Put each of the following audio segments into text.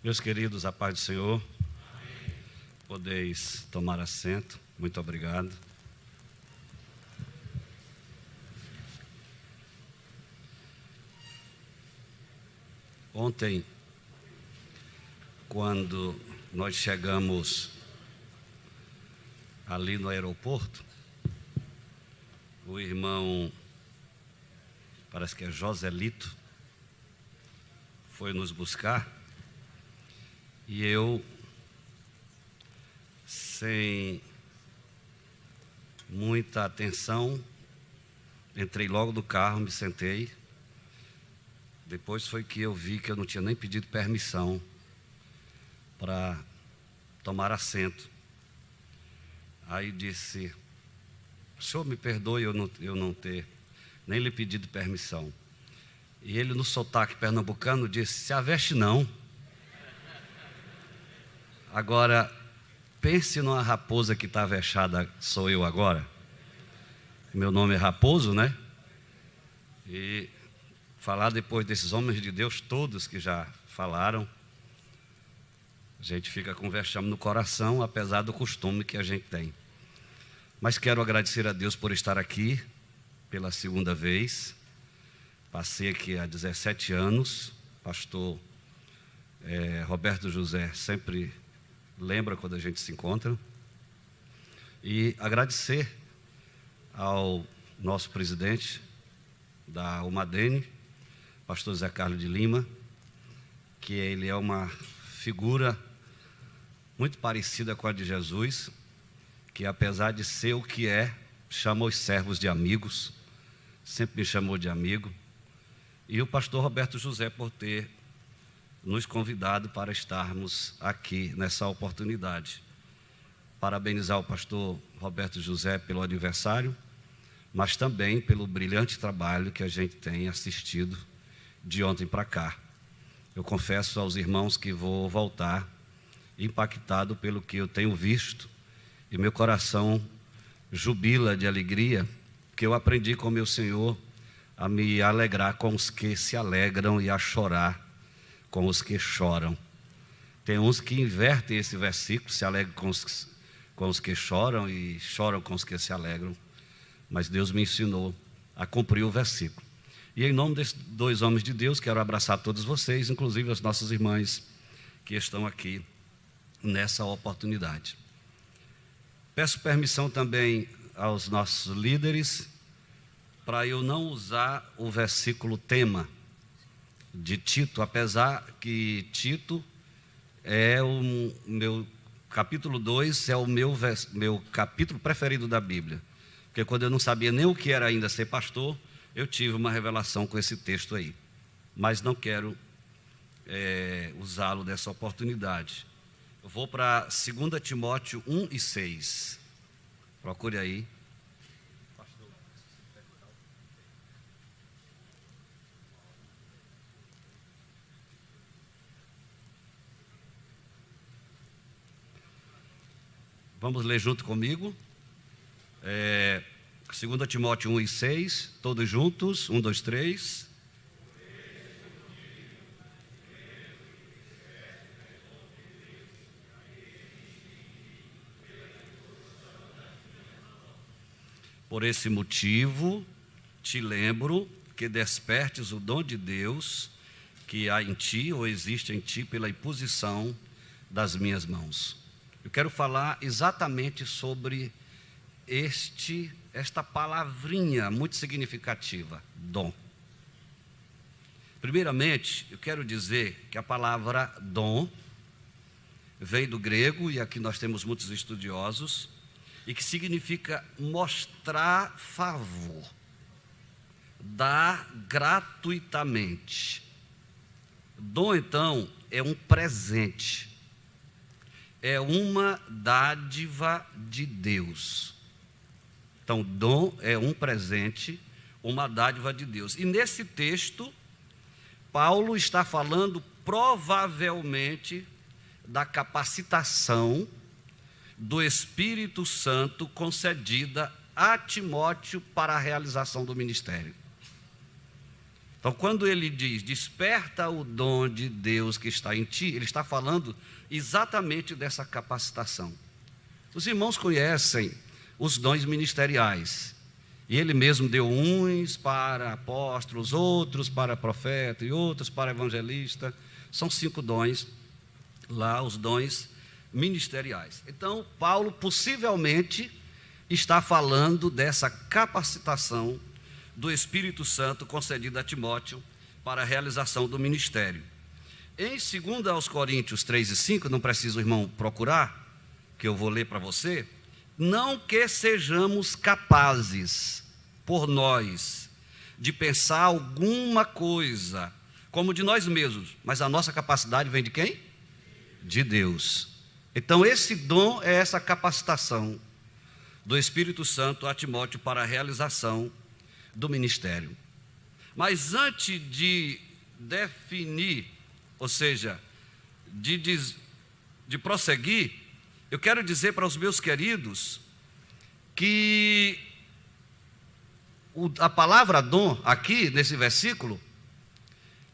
Meus queridos, a paz do Senhor. Amém. Podeis tomar assento. Muito obrigado. Ontem, quando nós chegamos ali no aeroporto, o irmão, parece que é Joselito, foi nos buscar e eu, sem muita atenção, entrei logo no carro, me sentei. Depois foi que eu vi que eu não tinha nem pedido permissão para tomar assento. Aí disse: o senhor me perdoe eu não ter nem lhe pedido permissão. E ele, no sotaque pernambucano, disse: se aveste não. Agora, pense numa raposa que está avexada, sou eu agora. Meu nome é Raposo, né? E falar depois desses homens de Deus todos que já falaram, a gente fica com vexame no coração, apesar do costume que a gente tem. Mas quero agradecer a Deus por estar aqui pela segunda vez. Passei aqui há 17 anos. Pastor Roberto José sempre lembra quando a gente se encontra. E agradecer ao nosso presidente da Umadene, pastor Zé Carlos de Lima, que ele é uma figura muito parecida com a de Jesus, que apesar de ser o que é, chama os servos de amigos, sempre me chamou de amigo. E o pastor Roberto José por ter nos convidado para estarmos aqui nessa oportunidade. Parabenizar o pastor Roberto José pelo aniversário, mas também pelo brilhante trabalho que a gente tem assistido de ontem para cá. Eu confesso aos irmãos que vou voltar impactado pelo que eu tenho visto, e meu coração jubila de alegria, que eu aprendi com meu Senhor a me alegrar com os que se alegram e a chorar com os que choram. Tem uns que invertem esse versículo, se alegram com os que choram e choram com os que se alegram, mas Deus me ensinou a cumprir o versículo. E em nome desses dois homens de Deus, quero abraçar todos vocês, inclusive as nossas irmãs que estão aqui nessa oportunidade. Peço permissão também aos nossos líderes para eu não usar o versículo tema de Tito, apesar que Tito é o meu capítulo 2, é o meu capítulo preferido da Bíblia, porque quando eu não sabia nem o que era ainda ser pastor, eu tive uma revelação com esse texto aí, mas não quero usá-lo dessa oportunidade. Eu vou para 2 Timóteo 1 e 6. Procure aí. Vamos ler junto comigo. 2 Timóteo 1 e 6, todos juntos. 1, 2, 3. Por esse motivo, te lembro que despertes o dom de Deus que há em ti, ou existe em ti, pela imposição das minhas mãos. Eu quero falar exatamente sobre esta palavrinha muito significativa, dom. Primeiramente, eu quero dizer que a palavra dom veio do grego, e aqui nós temos muitos estudiosos, e que significa mostrar favor, dar gratuitamente. Dom, então, é um presente, é uma dádiva de Deus. Então, dom é um presente, uma dádiva de Deus. E nesse texto, Paulo está falando provavelmente da capacitação do Espírito Santo concedida a Timóteo para a realização do ministério. Então, quando ele diz, desperta o dom de Deus que está em ti, ele está falando exatamente dessa capacitação. Os irmãos conhecem os dons ministeriais. E ele mesmo deu uns para apóstolos, outros para profeta e outros para evangelista. São 5 dons lá, os dons ministeriais. Então, Paulo possivelmente está falando dessa capacitação do Espírito Santo concedida a Timóteo para a realização do ministério. Em 2 Coríntios 3 e 5, não precisa o irmão procurar, que eu vou ler para você, não que sejamos capazes, por nós, de pensar alguma coisa, como de nós mesmos, mas a nossa capacidade vem de quem? De Deus. Então esse dom é essa capacitação do Espírito Santo a Timóteo para a realização do ministério. Mas antes de definir, ou seja, de prosseguir, eu quero dizer para os meus queridos que a palavra dom, aqui nesse versículo,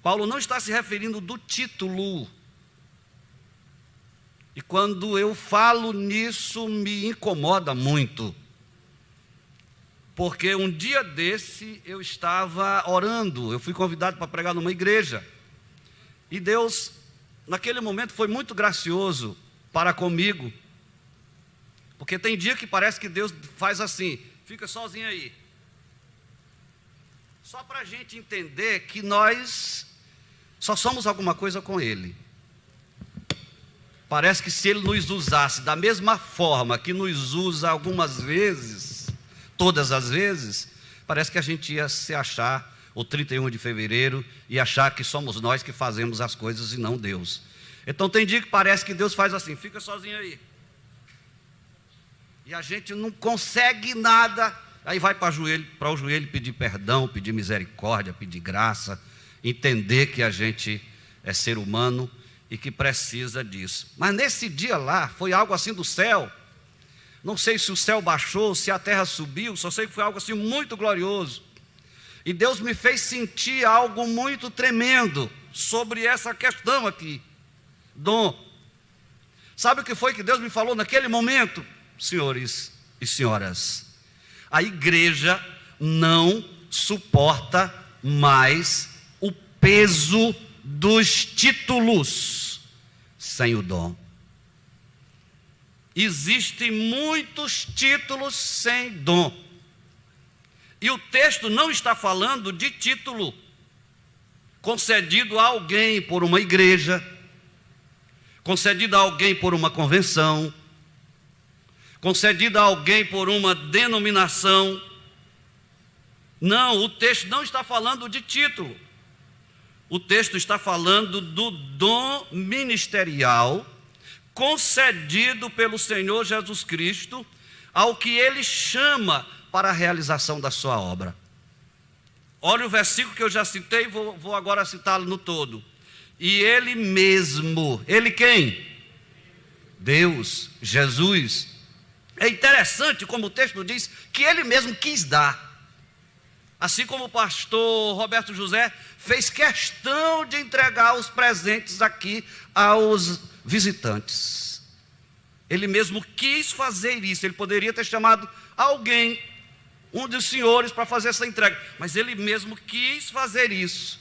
Paulo não está se referindo do título. E quando eu falo nisso, me incomoda muito. Porque um dia desse eu estava orando, eu fui convidado para pregar numa igreja. E Deus, naquele momento, foi muito gracioso para comigo. Porque tem dia que parece que Deus faz assim, fica sozinho aí. Só para a gente entender que nós só somos alguma coisa com Ele. Parece que se Ele nos usasse da mesma forma que nos usa algumas vezes, todas as vezes, parece que a gente ia se achar, o 31 de fevereiro, e achar que somos nós que fazemos as coisas e não Deus. Então tem dia que parece que Deus faz assim, fica sozinho aí. E a gente não consegue nada, aí vai para o joelho pedir perdão, pedir misericórdia, pedir graça, entender que a gente é ser humano e que precisa disso. Mas nesse dia lá, foi algo assim do céu. Não sei se o céu baixou, se a terra subiu, só sei que foi algo assim muito glorioso. E Deus me fez sentir algo muito tremendo sobre essa questão aqui, dom. Sabe o que foi que Deus me falou naquele momento, senhores e senhoras? A igreja não suporta mais o peso dos títulos sem o dom. Existem muitos títulos sem dom. E o texto não está falando de título concedido a alguém por uma igreja, concedido a alguém por uma convenção, concedido a alguém por uma denominação. Não, o texto não está falando de título. O texto está falando do dom ministerial concedido pelo Senhor Jesus Cristo ao que Ele chama para a realização da sua obra. Olha o versículo que eu já citei, vou agora citá-lo no todo. E Ele mesmo, Ele quem? Deus, Jesus. É interessante como o texto diz que Ele mesmo quis dar. Assim como o pastor Roberto José fez questão de entregar os presentes aqui aos visitantes. Ele mesmo quis fazer isso. Ele poderia ter chamado alguém, um dos senhores, para fazer essa entrega, mas ele mesmo quis fazer isso.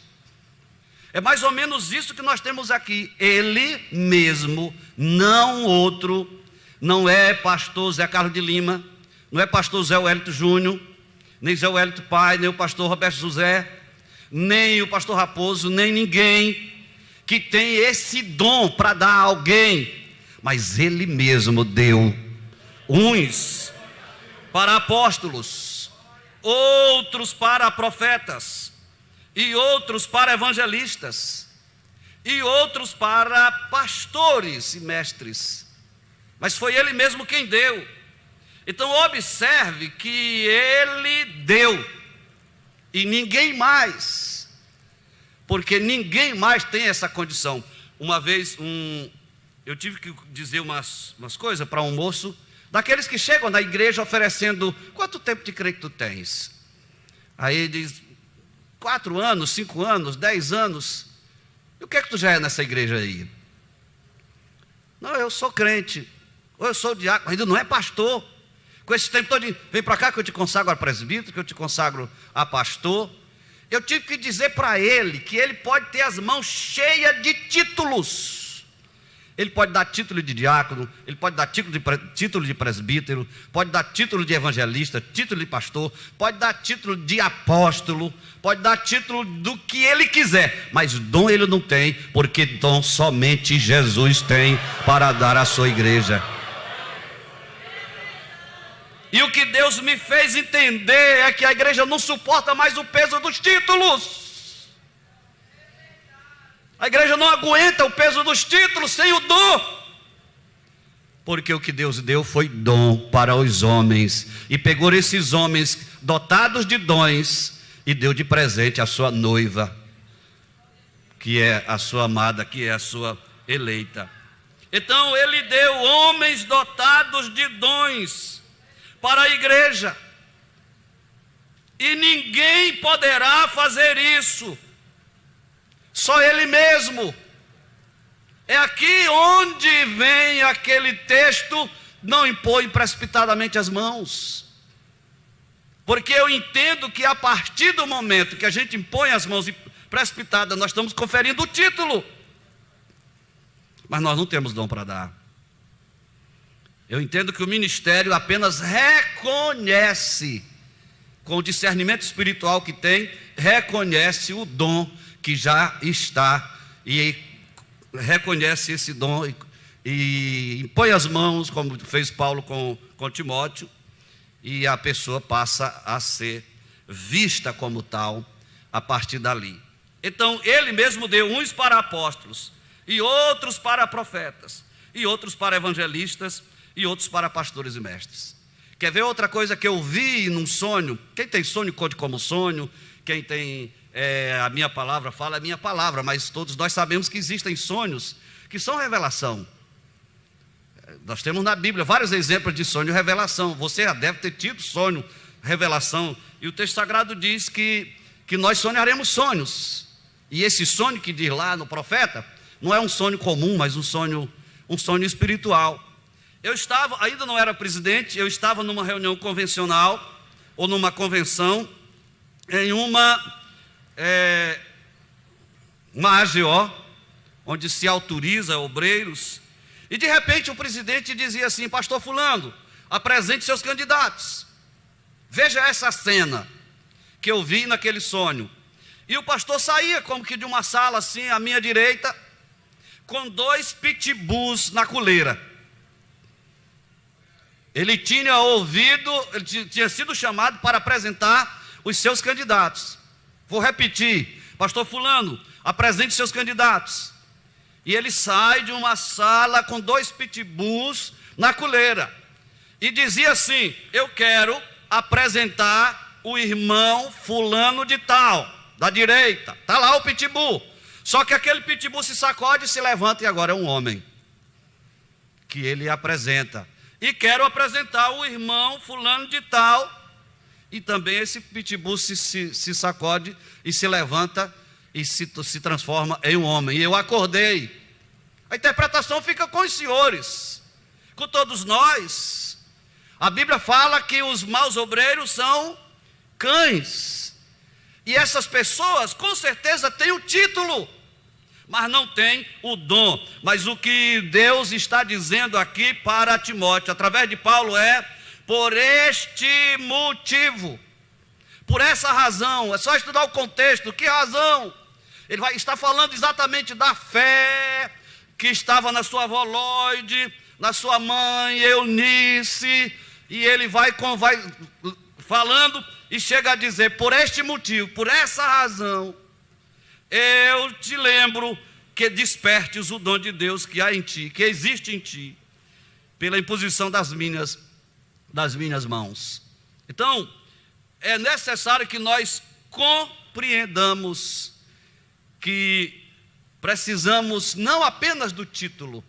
É mais ou menos isso que nós temos aqui. Ele mesmo, não outro. Não é pastor Zé Carlos de Lima, não é pastor Zé Wellington Júnior, nem Zé Wellington Pai, nem o pastor Roberto José, nem o pastor Raposo, nem ninguém que tem esse dom para dar a alguém, mas Ele mesmo deu uns para apóstolos, outros para profetas, e outros para evangelistas, e outros para pastores e mestres. Mas foi Ele mesmo quem deu. Então observe que Ele deu, e ninguém mais, porque ninguém mais tem essa condição. Uma vez eu tive que dizer umas coisas para um moço, daqueles que chegam na igreja oferecendo: quanto tempo de crente tu tens? Aí ele diz: 4 anos, 5 anos, 10 anos. E o que é que tu já é nessa igreja aí? Não, eu sou crente. Ou eu sou diácono, ainda não é pastor. Com esse tempo todo, vem para cá que eu te consagro a presbítero, que eu te consagro a pastor. Eu tive que dizer para ele que ele pode ter as mãos cheias de títulos. Ele pode dar título de diácono, ele pode dar título de presbítero, pode dar título de evangelista, título de pastor, pode dar título de apóstolo, pode dar título do que ele quiser, mas dom ele não tem, porque dom somente Jesus tem para dar à sua igreja. E o que Deus me fez entender é que a igreja não suporta mais o peso dos títulos. A igreja não aguenta o peso dos títulos sem o dom. Porque o que Deus deu foi dom para os homens. E pegou esses homens dotados de dons e deu de presente a sua noiva, que é a sua amada, que é a sua eleita. Então ele deu homens dotados de dons para a igreja. E ninguém poderá fazer isso. Só ele mesmo. É aqui onde vem aquele texto: não impõe precipitadamente as mãos. Porque eu entendo que a partir do momento que a gente impõe as mãos precipitada, nós estamos conferindo o título. Mas nós não temos dom para dar. Eu entendo que o ministério apenas reconhece, com o discernimento espiritual que tem, reconhece o dom que já está, e reconhece esse dom e impõe as mãos, como fez Paulo com Timóteo, e a pessoa passa a ser vista como tal a partir dali. Então ele mesmo deu uns para apóstolos, e outros para profetas, e outros para evangelistas, e outros para pastores e mestres. Quer ver outra coisa que eu vi num sonho? Quem tem sonho, conte como sonho. Quem tem a minha palavra, fala a minha palavra. Mas todos nós sabemos que existem sonhos que são revelação. Nós temos na Bíblia vários exemplos de sonho e revelação. Você já deve ter tido sonho, revelação. E o texto sagrado diz que nós sonharemos sonhos. E esse sonho que diz lá no profeta, não é um sonho comum, mas um sonho espiritual. Eu estava, ainda não era presidente, eu estava numa reunião convencional, ou numa convenção, em uma AGO, onde se autoriza obreiros, e de repente o presidente dizia assim: pastor fulano, apresente seus candidatos. Veja essa cena que eu vi naquele sonho. E o pastor saía como que de uma sala assim, à minha direita, com 2 pitbulls na coleira. Ele tinha ele tinha sido chamado para apresentar os seus candidatos. Vou repetir: pastor fulano, apresente seus candidatos. E ele sai de uma sala com 2 pitbulls na coleira e dizia assim: eu quero apresentar o irmão fulano de tal, da direita. Está lá o pitbull. Só que aquele pitbull se sacode e se levanta, e agora é um homem que ele apresenta. E quero apresentar o irmão fulano de tal. E também esse pitbull se sacode e se levanta e se transforma em um homem. E eu acordei. A interpretação fica com os senhores, com todos nós. A Bíblia fala que os maus obreiros são cães. E essas pessoas com certeza têm o título, mas não tem o dom. Mas o que Deus está dizendo aqui para Timóteo, através de Paulo, é: por este motivo, por essa razão. É só estudar o contexto. Que razão? Ele está falando exatamente da fé que estava na sua avó Lloyd, na sua mãe Eunice, e ele vai falando e chega a dizer: por este motivo, por essa razão, eu te lembro que despertes o dom de Deus que há em ti, que existe em ti, pela imposição das minhas mãos. Então, é necessário que nós compreendamos que precisamos não apenas do título,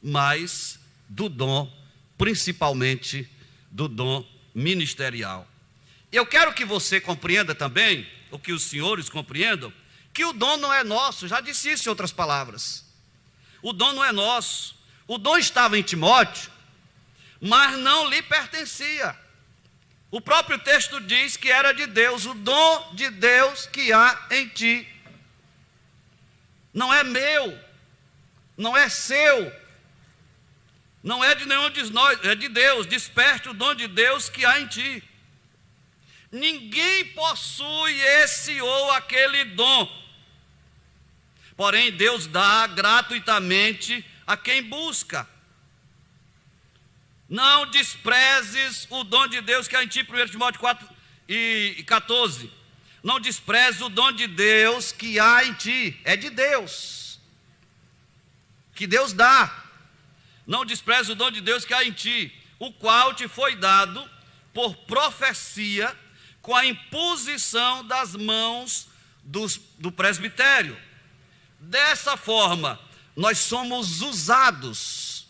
mas do dom, principalmente do dom ministerial. Eu quero que você compreenda também ou que os senhores compreendam, que o dom não é nosso. Já disse isso em outras palavras. O dom não é nosso. O dom estava em Timóteo, mas não lhe pertencia. O próprio texto diz que era de Deus, o dom de Deus que há em ti. Não é meu, não é seu, não é de nenhum de nós, é de Deus. Desperte o dom de Deus que há em ti. Ninguém possui esse ou aquele dom. Porém, Deus dá gratuitamente a quem busca. Não desprezes o dom de Deus que há em ti, 1 Timóteo 4:14. Não desprezes o dom de Deus que há em ti. É de Deus, que Deus dá. Não desprezes o dom de Deus que há em ti, o qual te foi dado por profecia, com a imposição das mãos do presbitério. Dessa forma, nós somos usados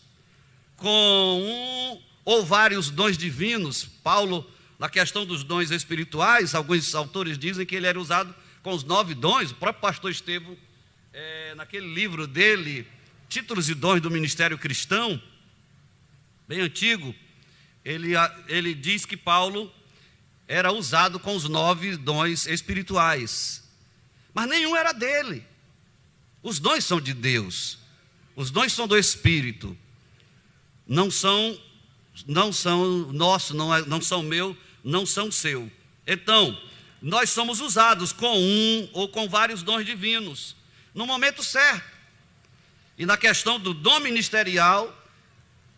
com um ou vários dons divinos. Paulo, na questão dos dons espirituais, alguns autores dizem que ele era usado com os 9 dons. O próprio pastor Estevão, naquele livro dele, Títulos e Dons do Ministério Cristão, bem antigo, ele diz que Paulo era usado com os 9 dons espirituais, mas nenhum era dele. Os dons são de Deus, os dons são do Espírito, não são nossos, não são meu, não são seu. Então, nós somos usados com um ou com vários dons divinos, no momento certo. E na questão do dom ministerial,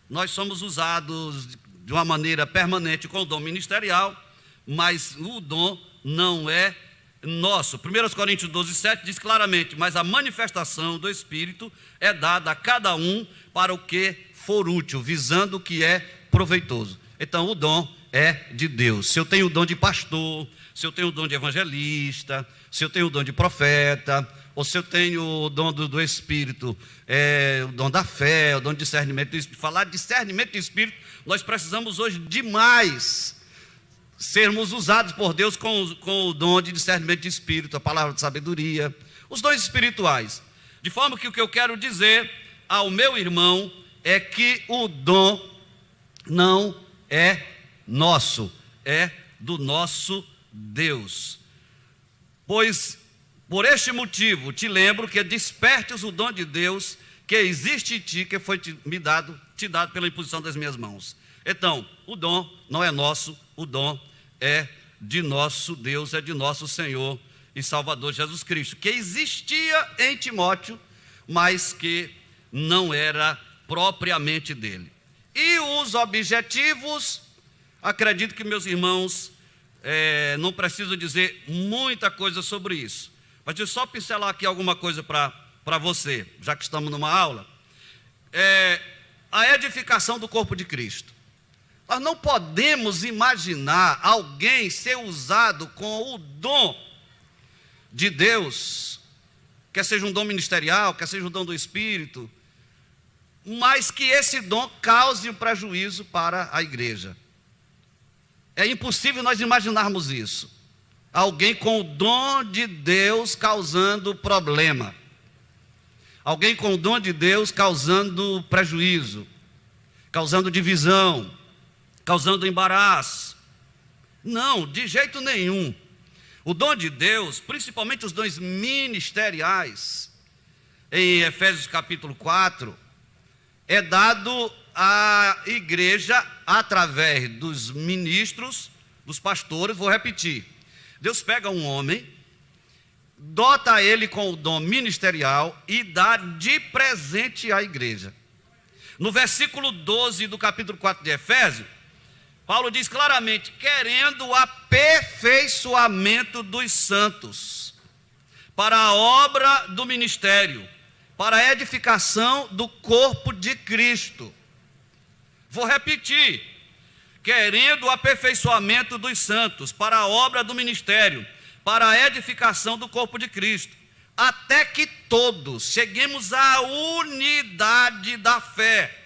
nós somos usados de uma maneira permanente com o dom ministerial, mas o dom não é nosso. 1 Coríntios 12:7 diz claramente: mas a manifestação do Espírito é dada a cada um para o que for útil, visando o que é proveitoso. Então o dom é de Deus. Se eu tenho o dom de pastor, se eu tenho o dom de evangelista, se eu tenho o dom de profeta, ou se eu tenho o dom do Espírito, o dom da fé, o dom de discernimento do Espírito. Falar de discernimento do Espírito, nós precisamos hoje demais sermos usados por Deus com o dom de discernimento de Espírito, a palavra de sabedoria, os dons espirituais. De forma que o que eu quero dizer ao meu irmão é que o dom não é nosso, é do nosso Deus. Pois, por este motivo, te lembro que despertes o dom de Deus que existe em ti, que foi te dado pela imposição das minhas mãos. Então, o dom não é nosso, o dom é de nosso Deus, é de nosso Senhor e Salvador Jesus Cristo, que existia em Timóteo, mas que não era propriamente dele. E os objetivos, acredito que meus irmãos não precisam dizer muita coisa sobre isso, mas deixa eu só pincelar aqui alguma coisa para você, já que estamos numa aula. A edificação do corpo de Cristo. Nós não podemos imaginar alguém ser usado com o dom de Deus, quer seja um dom ministerial, quer seja um dom do Espírito, mas que esse dom cause um prejuízo para a igreja. É impossível nós imaginarmos isso. Alguém com o dom de Deus causando problema. Alguém com o dom de Deus causando prejuízo, causando divisão, causando embaraço. Não, de jeito nenhum. O dom de Deus, principalmente os dons ministeriais, em Efésios capítulo 4, é dado à igreja através dos ministros, dos pastores. Vou repetir: Deus pega um homem, dota ele com o dom ministerial e dá de presente à igreja. No versículo 12 do capítulo 4 de Efésios, Paulo diz claramente: querendo o aperfeiçoamento dos santos, para a obra do ministério, para a edificação do corpo de Cristo. Vou repetir: querendo o aperfeiçoamento dos santos, para a obra do ministério, para a edificação do corpo de Cristo, até que todos cheguemos à unidade da fé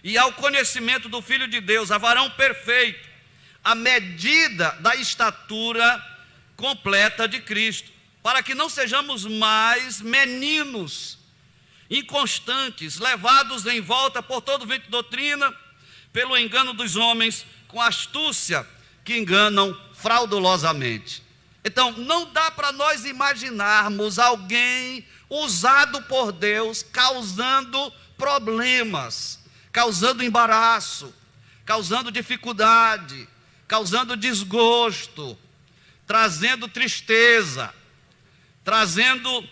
e ao conhecimento do Filho de Deus, a varão perfeito, à medida da estatura completa de Cristo, para que não sejamos mais meninos inconstantes, levados em volta por todo vento de doutrina, pelo engano dos homens, com astúcia que enganam fraudulosamente. Então, não dá para nós imaginarmos alguém usado por Deus causando problemas, causando embaraço, causando dificuldade, causando desgosto, trazendo tristeza, trazendo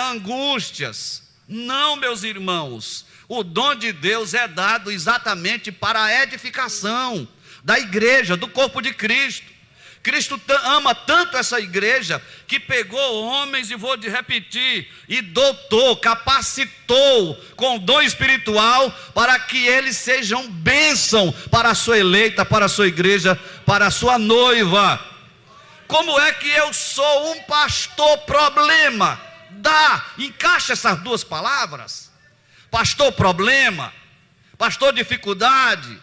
angústias. Não, meus irmãos, o dom de Deus é dado exatamente para a edificação da igreja, do corpo de Cristo. Cristo ama tanto essa igreja que pegou homens, e vou repetir, e dotou, capacitou com dom espiritual para que eles sejam bênção para a sua eleita, para a sua igreja, para a sua noiva. Como é que eu sou um pastor problema? Encaixa essas duas palavras. Pastor problema, pastor dificuldade,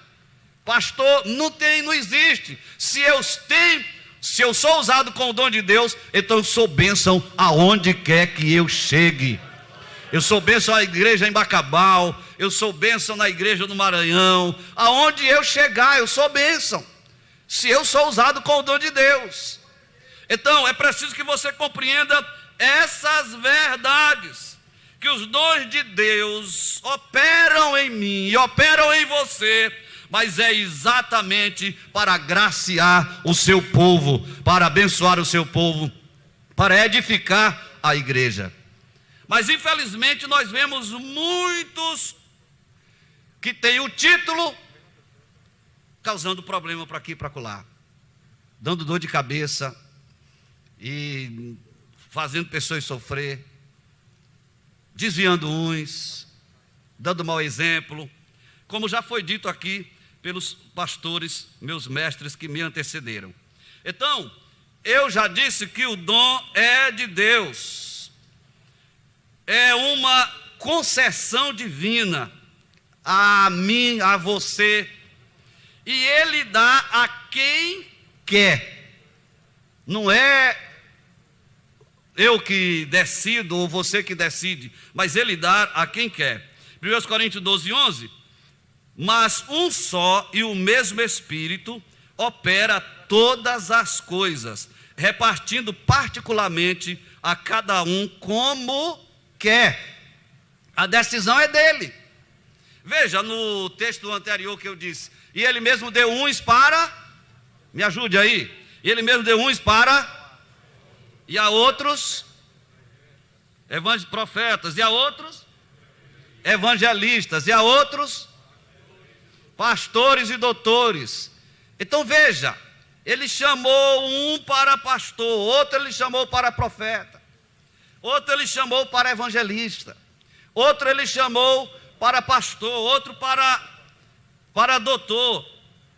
pastor não existe. Se eu sou usado com o dom de Deus, então eu sou bênção aonde quer que eu chegue. Eu sou bênção à igreja em Bacabal, eu sou bênção na igreja no Maranhão. Aonde eu chegar, eu sou bênção, se eu sou usado com o dom de Deus. Então é preciso que você compreenda essas verdades, que os dons de Deus operam em mim e operam em você, mas é exatamente para agraciar o seu povo, para abençoar o seu povo, para edificar a igreja. Mas infelizmente nós vemos muitos que têm o título causando problema para aqui e para acolá, dando dor de cabeça e fazendo pessoas sofrer, desviando uns, dando mau exemplo, como já foi dito aqui pelos pastores, meus mestres que me antecederam. Então, eu já disse que o dom é de Deus, é uma concessão divina a mim, a você, e Ele dá a quem quer. Não é eu que decido ou você que decide, mas Ele dá a quem quer. 1 Coríntios 12, 11. Mas um só e o mesmo Espírito opera todas as coisas, repartindo particularmente a cada um como quer. A decisão é dele. Veja no texto anterior que eu disse, e Ele mesmo deu uns para, me ajude aí, e Ele mesmo deu uns para, e a outros profetas, e a outros evangelistas, e a outros pastores e doutores. Então veja, Ele chamou um para pastor, outro Ele chamou para profeta, outro Ele chamou para evangelista, outro Ele chamou para pastor, outro para doutor.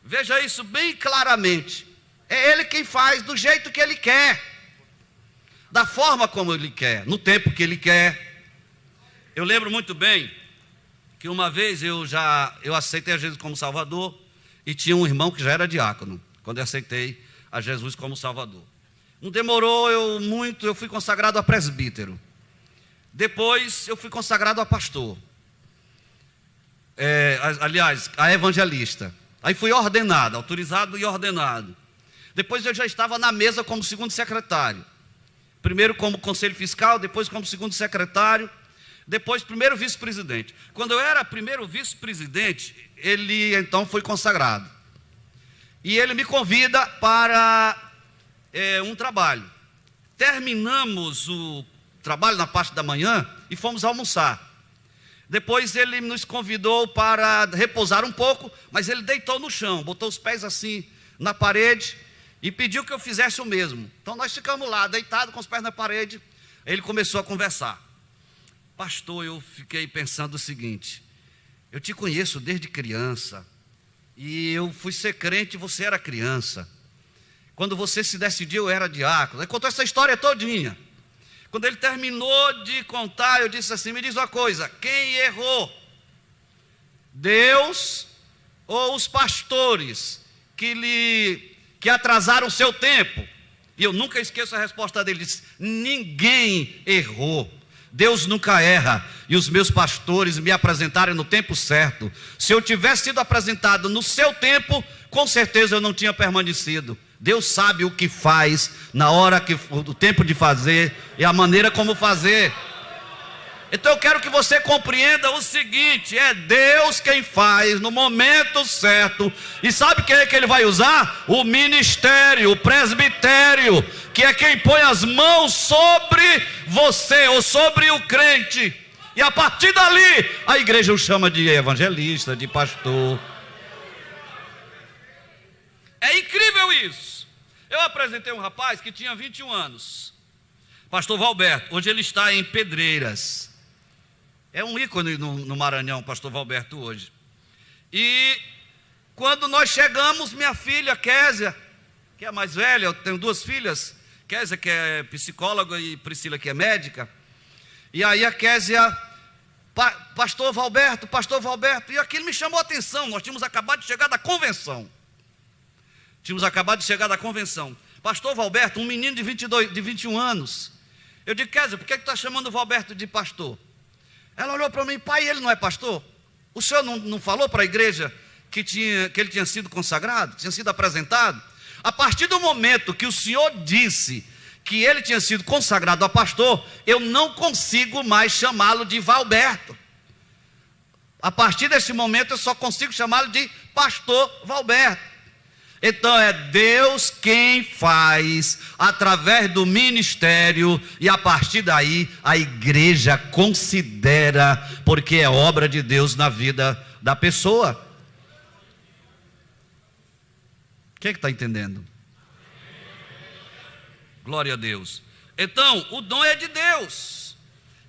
Veja isso bem claramente. É Ele quem faz do jeito que Ele quer, da forma como Ele quer, no tempo que Ele quer. Eu lembro muito bem que uma vez eu aceitei a Jesus como Salvador, e tinha um irmão que já era diácono, quando eu aceitei a Jesus como Salvador. Não demorou muito, eu fui consagrado a presbítero. Depois eu fui consagrado a pastor. A evangelista. Aí fui ordenado, autorizado e ordenado. Depois eu já estava na mesa como segundo secretário. Primeiro como conselho fiscal, depois como segundo secretário, depois primeiro vice-presidente. Quando eu era primeiro vice-presidente, ele então foi consagrado. E ele me convida para um trabalho. Terminamos o trabalho na parte da manhã e fomos almoçar. Depois ele nos convidou para repousar um pouco, mas ele deitou no chão, botou os pés assim na parede e pediu que eu fizesse o mesmo. Então nós ficamos lá, deitados com os pés na parede. Ele começou a conversar. Pastor, eu fiquei pensando o seguinte: eu te conheço desde criança, e eu fui ser crente, você era criança. Quando você se decidiu, eu era diácono. Ele contou essa história todinha. Quando ele terminou de contar, eu disse assim: me diz uma coisa, quem errou? Deus ou os pastores que atrasaram o seu tempo? E eu nunca esqueço a resposta dele. Ele disse: ninguém errou. Deus nunca erra. E os meus pastores me apresentaram no tempo certo. Se eu tivesse sido apresentado no seu tempo, com certeza eu não tinha permanecido. Deus sabe o que faz, na hora que o tempo de fazer e a maneira como fazer. Então eu quero que você compreenda o seguinte: é Deus quem faz no momento certo. E sabe quem é que Ele vai usar? O ministério, o presbitério, que é quem põe as mãos sobre você ou sobre o crente. E a partir dali, a igreja o chama de evangelista, de pastor. É incrível isso. Eu apresentei um rapaz que tinha 21 anos, pastor Valberto. Hoje ele está em Pedreiras. É um ícone no Maranhão, pastor Valberto, hoje. E quando nós chegamos, minha filha Késia, que é a mais velha, eu tenho duas filhas, Késia, que é psicóloga, e Priscila, que é médica. E aí a Késia: pastor Valberto, e aquilo me chamou a atenção. Nós tínhamos acabado de chegar da convenção. Pastor Valberto, um menino de 21 anos. Eu digo: Késia, por que está chamando o Valberto de pastor? Ela olhou para mim: pai, ele não é pastor? O senhor não falou para a igreja que ele tinha sido consagrado, tinha sido apresentado? A partir do momento que o senhor disse que ele tinha sido consagrado a pastor, eu não consigo mais chamá-lo de Valberto. A partir desse momento eu só consigo chamá-lo de pastor Valberto. Então é Deus quem faz através do ministério, e a partir daí a igreja considera, porque é obra de Deus na vida da pessoa. Quem é que está entendendo? Glória a Deus. Então o dom é de Deus,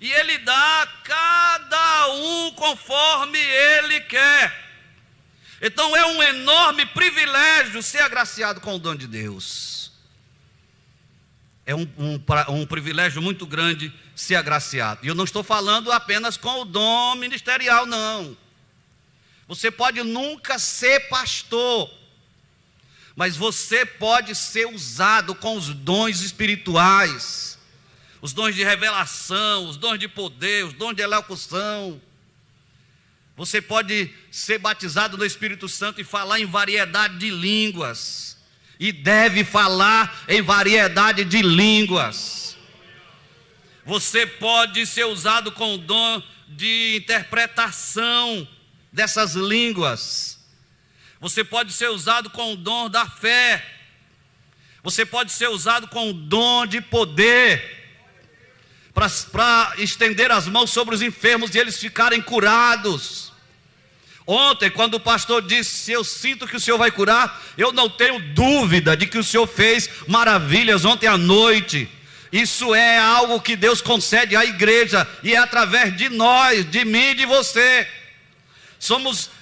e Ele dá a cada um conforme Ele quer. Então é um enorme privilégio ser agraciado com o dom de Deus. É um privilégio muito grande ser agraciado. E eu não estou falando apenas com o dom ministerial, não. Você pode nunca ser pastor, mas você pode ser usado com os dons espirituais, os dons de revelação, os dons de poder, os dons de elocução. Você pode ser batizado no Espírito Santo e falar em variedade de línguas. E deve falar em variedade de línguas. Você pode ser usado com o dom de interpretação dessas línguas. Você pode ser usado com o dom da fé. Você pode ser usado com o dom de poder, para estender as mãos sobre os enfermos e eles ficarem curados. Ontem, quando o pastor disse: eu sinto que o Senhor vai curar, eu não tenho dúvida de que o Senhor fez maravilhas ontem à noite. Isso é algo que Deus concede à igreja, e é através de nós, de mim e de você.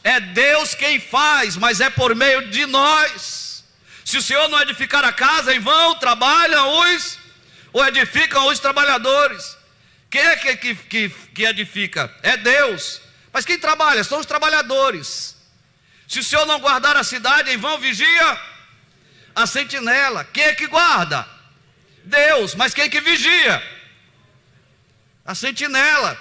É Deus quem faz, mas é por meio de nós. Se o Senhor não edificar a casa, em vão trabalham ou edificam os trabalhadores. Quem é que edifica? É Deus. Mas quem trabalha? São os trabalhadores. Se o Senhor não guardar a cidade, em vão vigia a sentinela. Quem é que guarda? Deus. Mas quem é que vigia? A sentinela.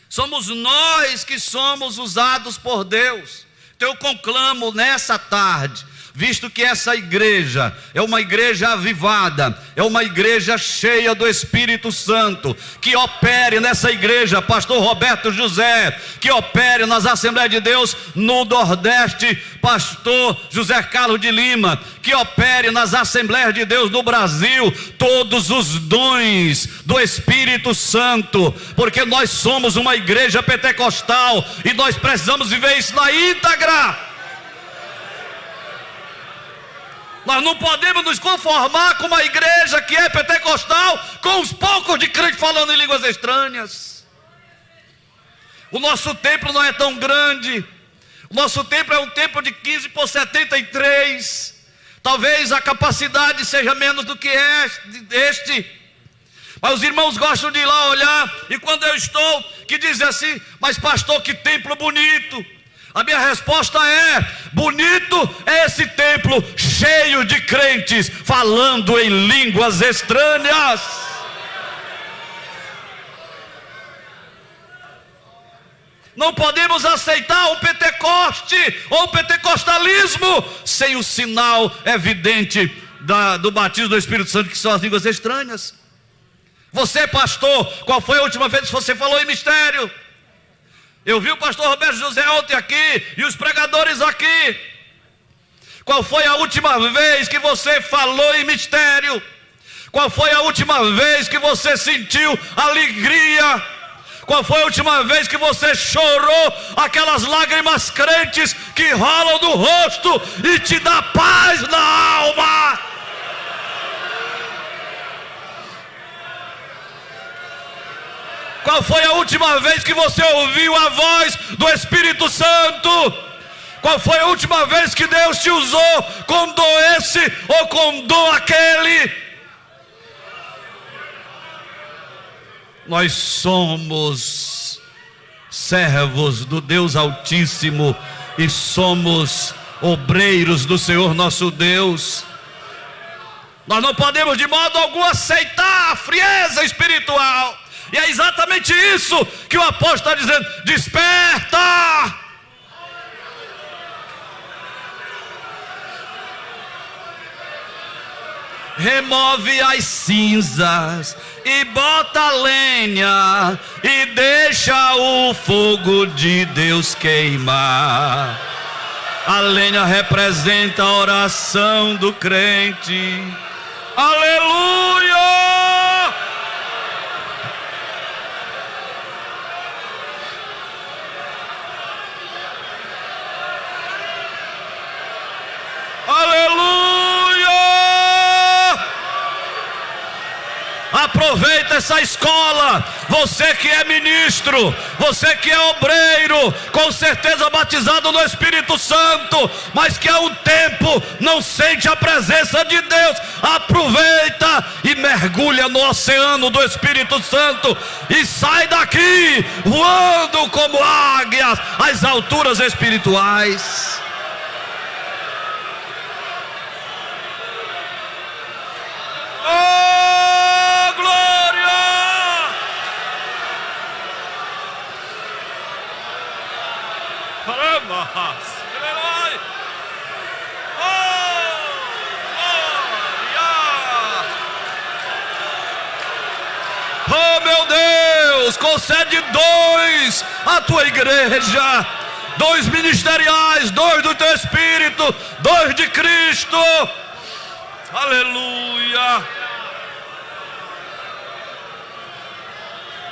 Somos nós que somos usados por Deus. Então eu conclamo nessa tarde, visto que essa igreja é uma igreja avivada, é uma igreja cheia do Espírito Santo, que opere nessa igreja, pastor Roberto José, que opere nas Assembleias de Deus no Nordeste, pastor José Carlos de Lima, que opere nas Assembleias de Deus no Brasil, todos os dons do Espírito Santo, porque nós somos uma igreja pentecostal, e nós precisamos viver isso na íntegra. Nós não podemos nos conformar com uma igreja que é pentecostal, com os poucos de crentes falando em línguas estranhas. O nosso templo não é tão grande. O nosso templo é um templo de 15 por 73. Talvez a capacidade seja menos do que este. Mas os irmãos gostam de ir lá olhar, e quando eu estou, que dizem assim: mas pastor, que templo bonito. A minha resposta é: bonito é esse templo cheio de crentes falando em línguas estranhas. Não podemos aceitar o Pentecoste ou o pentecostalismo sem o sinal evidente do batismo do Espírito Santo, que são as línguas estranhas. Você, pastor, qual foi a última vez que você falou em mistério? Eu vi o pastor Roberto José ontem aqui e os pregadores aqui. Qual foi a última vez que você falou em mistério? Qual foi a última vez que você sentiu alegria? Qual foi a última vez que você chorou aquelas lágrimas crentes que rolam do rosto e te dá paz na alma? Qual foi a última vez que você ouviu a voz do Espírito Santo? Qual foi a última vez que Deus te usou com dom esse ou com dom aquele? Nós somos servos do Deus Altíssimo e somos obreiros do Senhor nosso Deus. Nós não podemos de modo algum aceitar a frieza espiritual. E é exatamente isso que o apóstolo está dizendo: desperta! Remove as cinzas e bota lenha e deixa o fogo de Deus queimar. A lenha representa a oração do crente. Aleluia! Aproveita essa escola, você que é ministro, você que é obreiro, com certeza batizado no Espírito Santo, mas que há um tempo não sente a presença de Deus. Aproveita e mergulha no oceano do Espírito Santo e sai daqui voando como águias às alturas espirituais. Oh meu Deus, concede dois à tua igreja, dois ministeriais, dois do teu Espírito, dois de Cristo. Aleluia,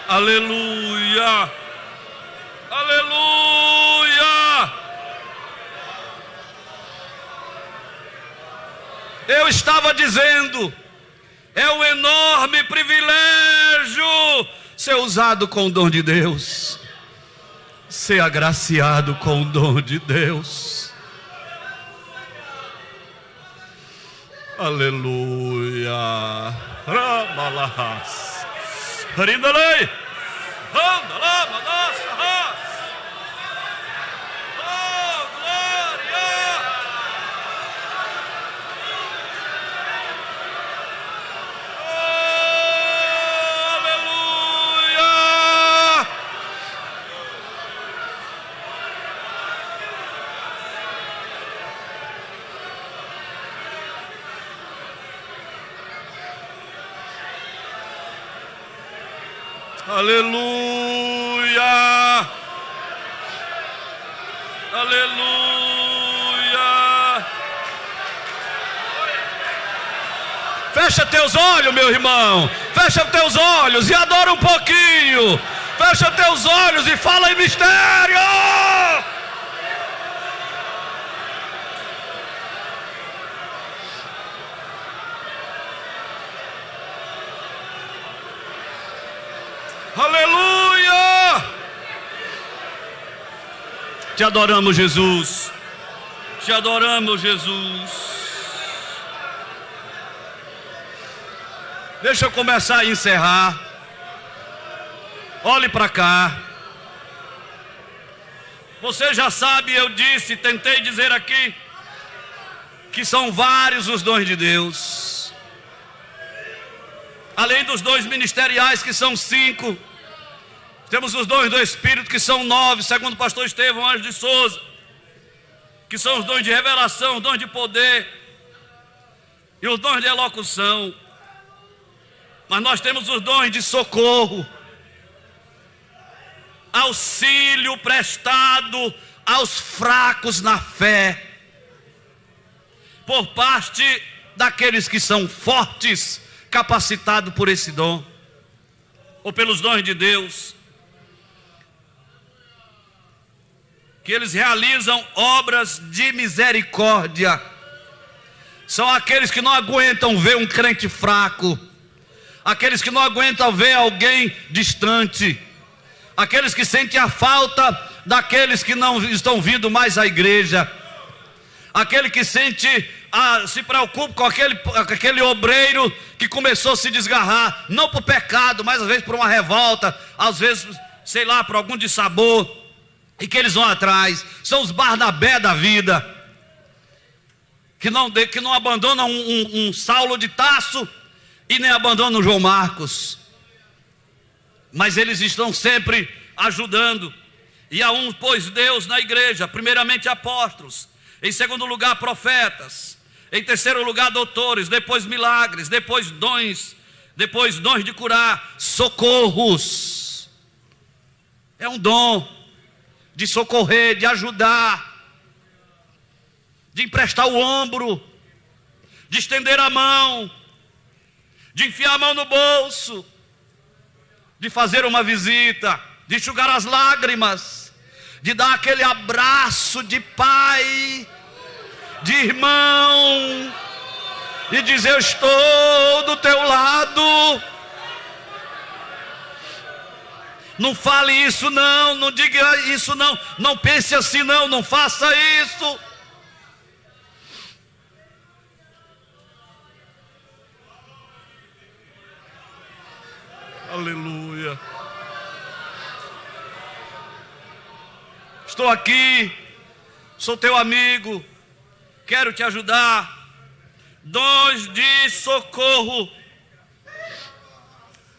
aleluia, aleluia. Eu estava dizendo, é um enorme privilégio ser usado com o dom de Deus, ser agraciado com o dom de Deus. Aleluia. Ramalahas. Rindalei. Randalamanasas. Aleluia, aleluia. Fecha teus olhos, meu irmão, fecha teus olhos e adora um pouquinho. Fecha teus olhos e fala em mistério. Aleluia! Te adoramos, Jesus. Te adoramos, Jesus. Deixa eu começar a encerrar. Olhe para cá. Você já sabe, eu disse, tentei dizer aqui, que são vários os dons de Deus. Além dos dons ministeriais, que são 5, temos os dons do Espírito, que são 9, segundo o pastor Estevão Anjo de Souza, que são os dons de revelação, os dons de poder e os dons de elocução. Mas nós temos os dons de socorro, auxílio prestado aos fracos na fé, por parte daqueles que são fortes, capacitados por esse dom, ou pelos dons de Deus, que eles realizam obras de misericórdia. São aqueles que não aguentam ver um crente fraco, aqueles que não aguentam ver alguém distante, aqueles que sentem a falta daqueles que não estão vindo mais à igreja, aquele que se preocupa com aquele obreiro que começou a se desgarrar, não por pecado, mas às vezes por uma revolta, às vezes, sei lá, por algum dissabor, e que eles vão atrás. São os Barnabé da vida, que não abandonam um Saulo de Tarso e nem abandonam João Marcos, mas eles estão sempre ajudando. E a um pôs Deus na igreja, primeiramente apóstolos, em segundo lugar profetas, em terceiro lugar doutores, depois milagres, depois dons de curar, socorros. É um dom de socorrer, de ajudar, de emprestar o ombro, de estender a mão, de enfiar a mão no bolso, de fazer uma visita, de enxugar as lágrimas, de dar aquele abraço de pai, de irmão, e dizer: eu estou do teu lado. Não fale isso não, não diga isso não, não pense assim não faça isso. Aleluia. Estou aqui, sou teu amigo, quero te ajudar. Dons de socorro.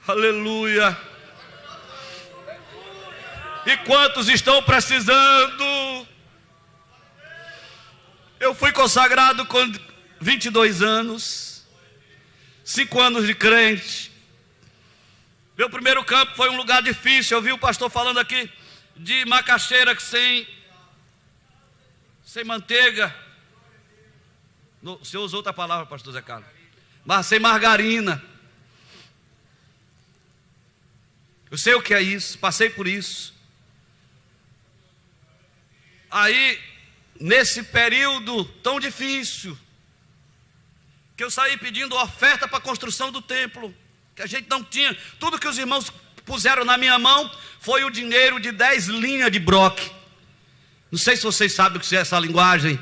Aleluia. E quantos estão precisando? Eu fui consagrado com 22 anos, 5 anos de crente. Meu primeiro campo foi um lugar difícil. Eu vi o pastor falando aqui de macaxeira sem manteiga. O senhor usou outra palavra, pastor Zé Carlos, mas sem margarina. Eu sei o que é isso, passei por isso. Aí, nesse período tão difícil, que eu saí pedindo oferta para a construção do templo, que a gente não tinha. Tudo que os irmãos puseram na minha mão foi o dinheiro de 10 linhas de broque. Não sei se vocês sabem o que é essa linguagem.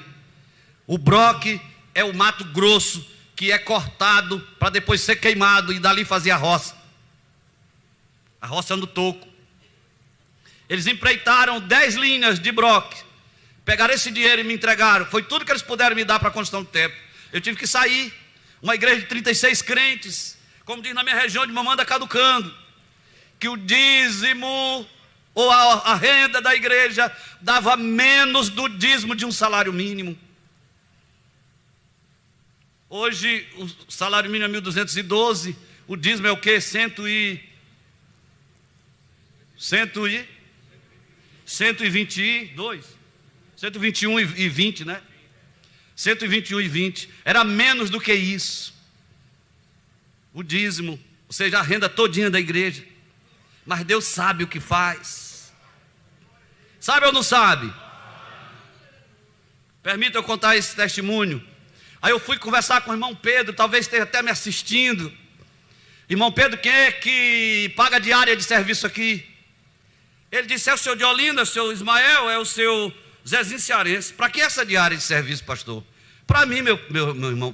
O broque é o mato grosso que é cortado para depois ser queimado e dali fazer a roça no toco. Eles empreitaram 10 linhas de broque, pegaram esse dinheiro e me entregaram. Foi tudo que eles puderam me dar para a construção do templo. Eu tive que sair. Uma igreja de 36 crentes, como diz na minha região de Mamanda caducando, que o dízimo ou a renda da igreja dava menos do dízimo de um salário mínimo. Hoje o salário mínimo é 1.212, o dízimo é o quê? 122, 121,20, né? 121,20, era menos do que isso, o dízimo, ou seja, a renda todinha da igreja. Mas Deus sabe o que faz. Sabe ou não sabe? Permita eu contar esse testemunho. Aí eu fui conversar com o irmão Pedro, talvez esteja até me assistindo. Irmão Pedro, quem é que paga diária de serviço aqui? Ele disse: é o senhor de Olinda, o senhor Ismael, é o seu Zezinho Cearense. Para que essa diária de serviço, pastor? Para mim, meu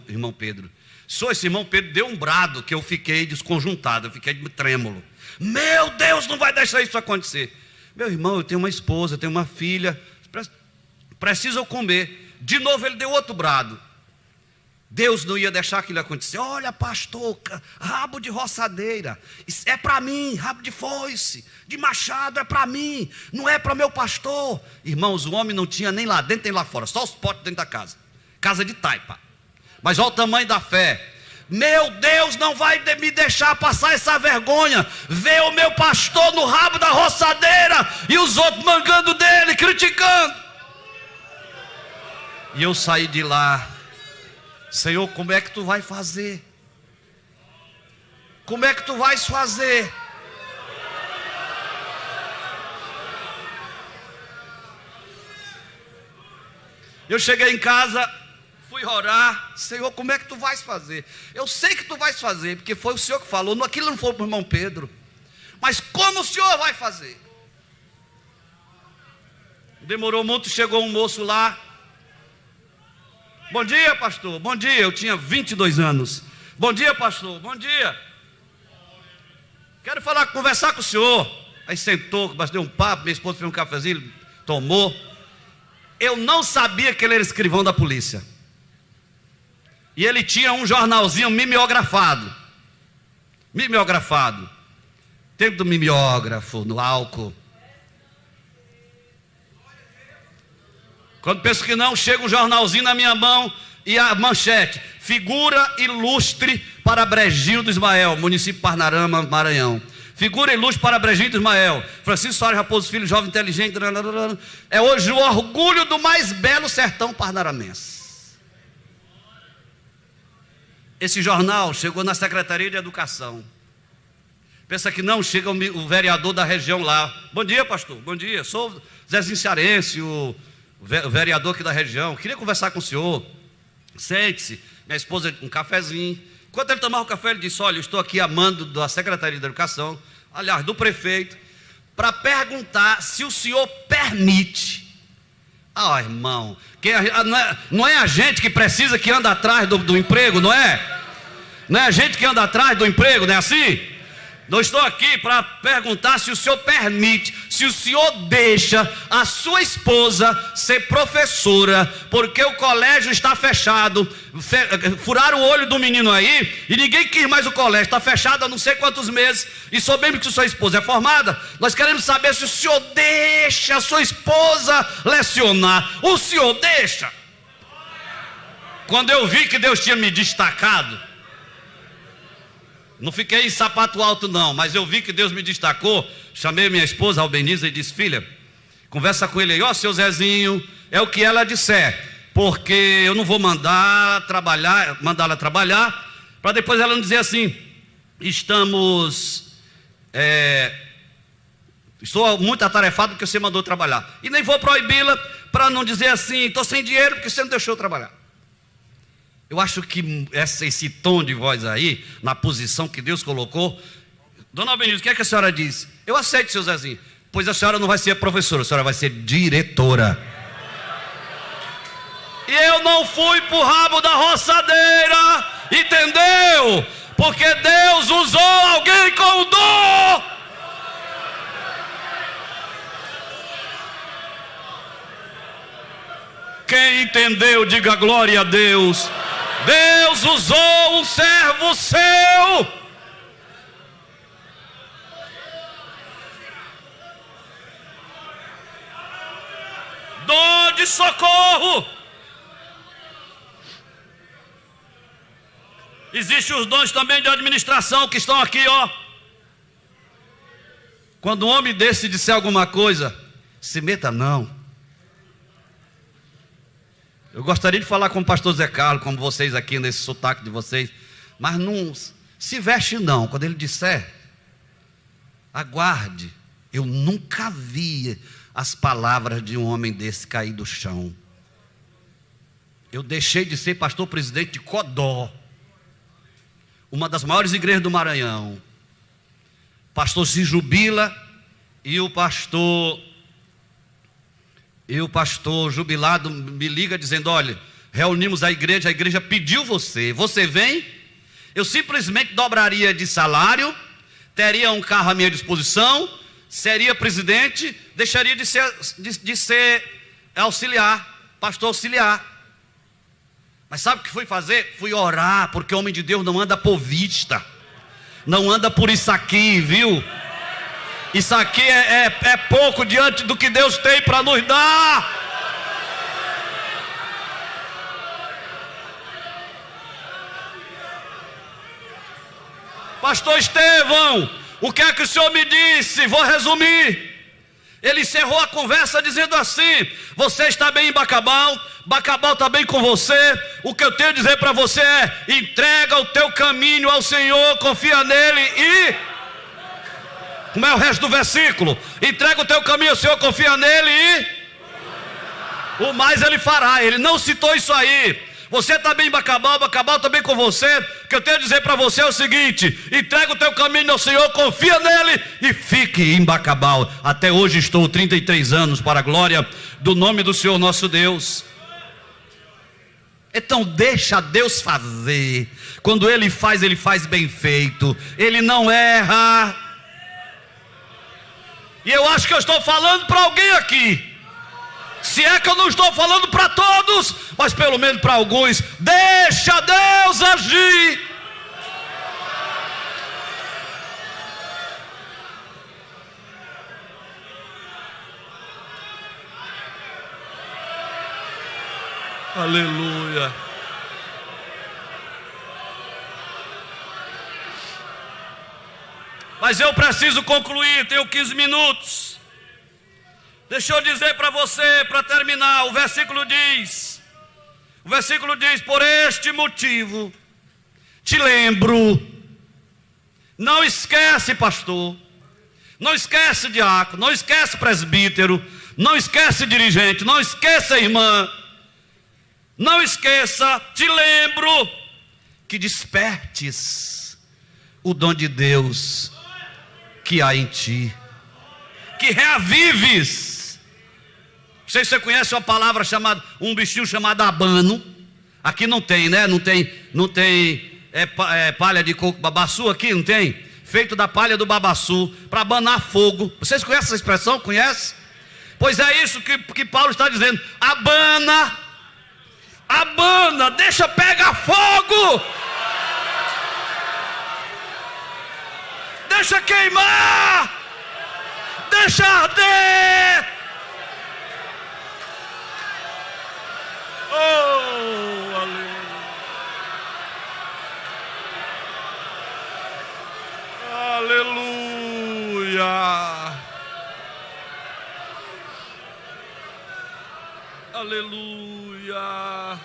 irmão Pedro. Esse irmão Pedro deu um brado que eu fiquei desconjuntado, eu fiquei trêmulo. Meu Deus, não vai deixar isso acontecer. Meu irmão, eu tenho uma esposa, eu tenho uma filha, Precisam comer. De novo ele deu outro brado. Deus não ia deixar aquilo acontecer. Olha, pastor, rabo de roçadeira, isso é para mim. Rabo de foice, de machado, é para mim, não é para meu pastor. Irmãos, o homem não tinha nem lá dentro nem lá fora, só os potes dentro da casa. Casa de taipa. Mas olha o tamanho da fé. Meu Deus não vai me deixar passar essa vergonha, ver o meu pastor no rabo da roçadeira e os outros mangando dele, criticando. E eu saí de lá. Senhor, como é que tu vai fazer? Como é que tu vais fazer? Eu cheguei em casa, fui orar. Senhor, como é que tu vais fazer? Eu sei que tu vais fazer, porque foi o Senhor que falou. Aquilo não foi para o irmão Pedro. Mas como o Senhor vai fazer? Demorou muito, chegou um moço lá. Bom dia, pastor. Bom dia. Eu tinha 22 anos. Bom dia, pastor. Bom dia. Quero conversar com o senhor. Aí sentou, deu um papo. Minha esposa fez um cafezinho, tomou. Eu não sabia que ele era escrivão da polícia. E ele tinha um jornalzinho mimeografado. Mimeografado. Tempo do mimeógrafo, no álcool. Quando penso que não, chega um jornalzinho na minha mão e a manchete: figura ilustre para Brejinho do Ismael, município Parnarama, Maranhão. Figura ilustre para Brejinho do Ismael, Francisco Soares Raposo Filho, jovem inteligente. É hoje o orgulho do mais belo sertão parnaramense. Esse jornal chegou na Secretaria de Educação. Pensa que não, chega o vereador da região lá. Bom dia, pastor. Bom dia. Sou Zezinho Cearense, o vereador aqui da região. Queria conversar com o senhor. Sente-se. Minha esposa, um cafezinho. Enquanto ele tomava o café, ele disse: olha, eu estou aqui a mando da Secretaria de Educação, aliás, do prefeito, para perguntar se o senhor permite. Ah, irmão, não é a gente que precisa que anda atrás do emprego, não é? Não é a gente que anda atrás do emprego, não é assim? Eu estou aqui para perguntar se o senhor permite, se o senhor deixa a sua esposa ser professora, porque o colégio está fechado. Furaram o olho do menino aí e ninguém quis mais o colégio, está fechado há não sei quantos meses. E soubemos que sua esposa é formada. Nós queremos saber se o senhor deixa a sua esposa lecionar. O senhor deixa? Quando eu vi que Deus tinha me destacado, não fiquei em sapato alto não, mas eu vi que Deus me destacou. Chamei minha esposa Albeniza e disse: filha, conversa com ele aí. Ó, seu Zezinho, é o que ela disser, porque eu não vou mandá-la trabalhar, para depois ela não dizer assim: estou muito atarefado porque você mandou trabalhar. E nem vou proibi-la para não dizer assim: estou sem dinheiro porque você não deixou trabalhar. Eu acho que esse tom de voz aí, na posição que Deus colocou. Dona Albeniza, o que é que a senhora diz? Eu aceito, seu Zezinho. Pois a senhora não vai ser professora, a senhora vai ser diretora. E eu não fui pro rabo da roçadeira, entendeu? Porque Deus usou alguém com o dom. Quem entendeu, diga glória a Deus. Deus usou um servo seu. Dom de socorro. Existem os dons também de administração que estão aqui, ó. Quando um homem desse disser alguma coisa, se meta não. Eu gostaria de falar com o pastor Zé Carlos, como vocês aqui, nesse sotaque de vocês, mas não se veste não. Quando ele disser, aguarde. Eu nunca vi as palavras de um homem desse cair do chão. Eu deixei de ser pastor presidente de Codó, uma das maiores igrejas do Maranhão. O pastor se jubila e o pastor jubilado me liga dizendo: olha, reunimos a igreja pediu você vem? Eu simplesmente dobraria de salário, teria um carro à minha disposição, seria presidente, deixaria de ser É auxiliar, pastor auxiliar. Mas sabe o que fui fazer? Fui orar, porque o homem de Deus não anda por vista, não anda por isso aqui, viu? Isso aqui é pouco diante do que Deus tem para nos dar. Pastor Estevão, o que é que o senhor me disse? Vou resumir. Ele encerrou a conversa dizendo assim: você está bem em Bacabal, Bacabal está bem com você. O que eu tenho a dizer para você é: entrega o teu caminho ao Senhor, confia nele e... Como é o resto do versículo? Entrega o teu caminho ao Senhor, confia nele e... O mais ele fará. Ele não citou isso aí. Você está bem em Bacabal, Bacabal está bem com você. O que eu tenho a dizer para você é o seguinte: entrega o teu caminho ao Senhor, confia nele e fique em Bacabal. Até hoje estou 33 anos para a glória do nome do Senhor nosso Deus. Então deixa Deus fazer. Quando Ele faz bem feito. Ele não erra. E eu acho que eu estou falando para alguém aqui. Se é que eu não estou falando para todos, mas pelo menos para alguns. Deixa Deus agir. Aleluia. Mas eu preciso concluir, tenho 15 minutos. Deixa eu dizer para você, para terminar, o versículo diz: por este motivo, te lembro. Não esquece, pastor, não esquece, diácono, não esquece, presbítero, não esquece, dirigente, não esqueça, irmã, não esqueça, te lembro, que despertes o dom de Deus que há em ti, que reavives. Não sei se você conhece uma palavra chamada, um bichinho chamado abano. Aqui não tem, né? Não tem palha de coco babaçu aqui, não tem? Feito da palha do babaçu, para abanar fogo. Vocês conhecem essa expressão? Conhece? Pois é isso que Paulo está dizendo. Abana, deixa pegar fogo. Deixa queimar. Deixa arder. Oh, aleluia. Aleluia. Aleluia.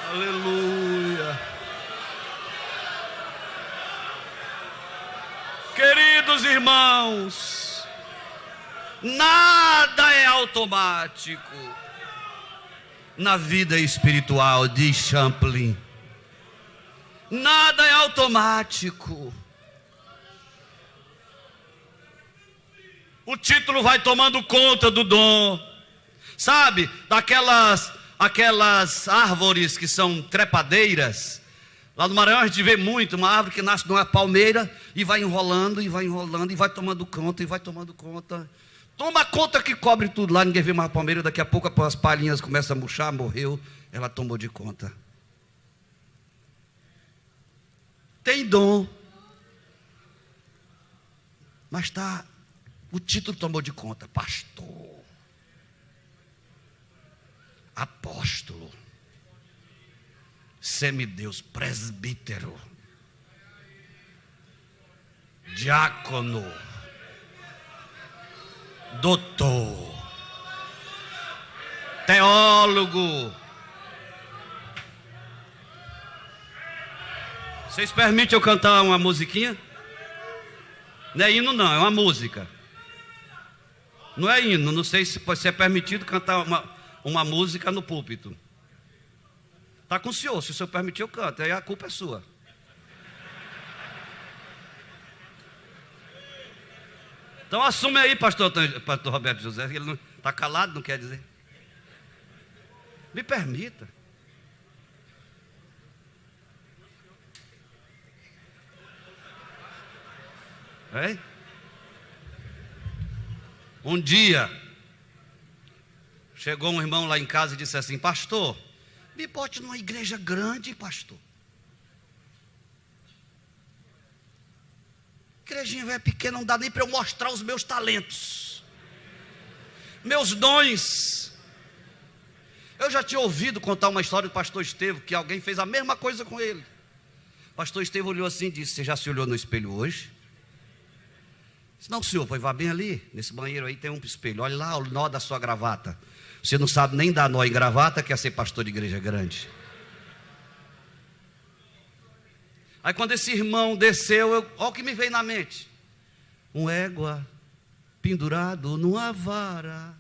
Aleluia. Queridos irmãos, nada é automático na vida espiritual, diz Champlin. Nada é automático. O título vai tomando conta do dom. Sabe, aquelas árvores que são trepadeiras. Lá no Maranhão a gente vê muito uma árvore que nasce numa palmeira e vai enrolando, e vai tomando conta. Toma conta que cobre tudo lá, ninguém vê mais a palmeira. Daqui a pouco as palhinhas começam a murchar, morreu, ela tomou de conta. Tem dom, mas o título tomou de conta: pastor, apóstolo, semideus, presbítero, diácono, doutor, teólogo. Vocês permitem eu cantar uma musiquinha? Não é hino não, é uma música. Não é hino, não sei se é permitido cantar uma música no púlpito. Está com o senhor, se o senhor permitir eu canto, aí a culpa é sua. Então assume aí, pastor Roberto José, ele não está calado, não quer dizer. Me permita. Hein? Um dia, chegou um irmão lá em casa e disse assim: pastor, me bote numa igreja grande, pastor. Igrejinha é pequena, não dá nem para eu mostrar os meus talentos, meus dons. Eu já tinha ouvido contar uma história do pastor Estevão, que alguém fez a mesma coisa com ele. O pastor Estevão olhou assim e disse: você já se olhou no espelho hoje? Disse: não, senhor, pois vá bem ali, nesse banheiro aí tem um espelho, olha lá o nó da sua gravata. Você não sabe nem dar nó em gravata, quer ser pastor de igreja grande. Aí quando esse irmão desceu, olha o que me veio na mente: um égua pendurado numa vara,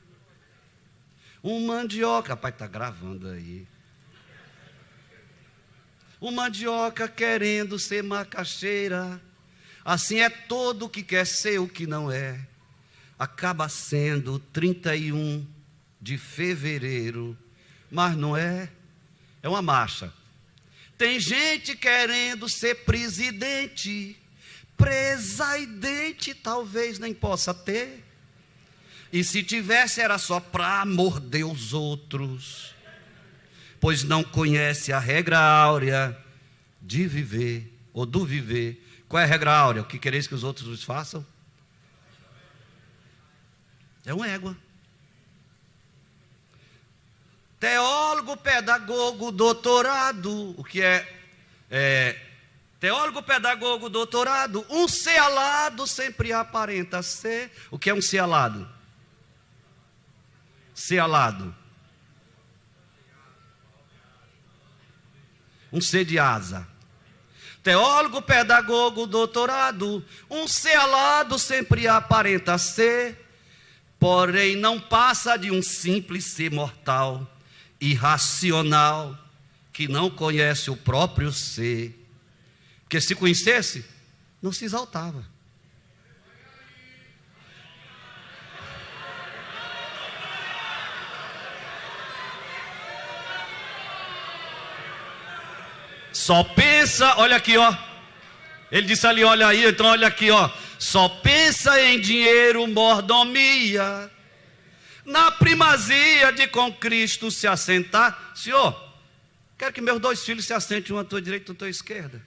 um mandioca, rapaz, está gravando aí, um mandioca querendo ser macaxeira, assim é todo que quer ser o que não é, acaba sendo 31 de fevereiro, mas não é, é uma marcha. Tem gente querendo ser presidente, presidente talvez nem possa ter, e se tivesse era só para morder os outros, pois não conhece a regra áurea de viver, ou do viver. Qual é a regra áurea? O que quereis que os outros vos façam? É um égua. Teólogo, pedagogo, doutorado. O que é teólogo, pedagogo, doutorado? Um ser alado sempre aparenta ser. O que é um ser alado? Ser alado. Um ser de asa. Teólogo, pedagogo, doutorado. Um ser alado sempre aparenta ser, porém não passa de um simples ser mortal, irracional, que não conhece o próprio ser, porque se conhecesse, não se exaltava. Só pensa, olha aqui, ó. Ele disse ali, olha aí, então olha aqui, ó. Só pensa em dinheiro, mordomia, na primazia de com Cristo se assentar. Senhor, quero que meus 2 filhos se assentem, um à tua direita e um à tua esquerda.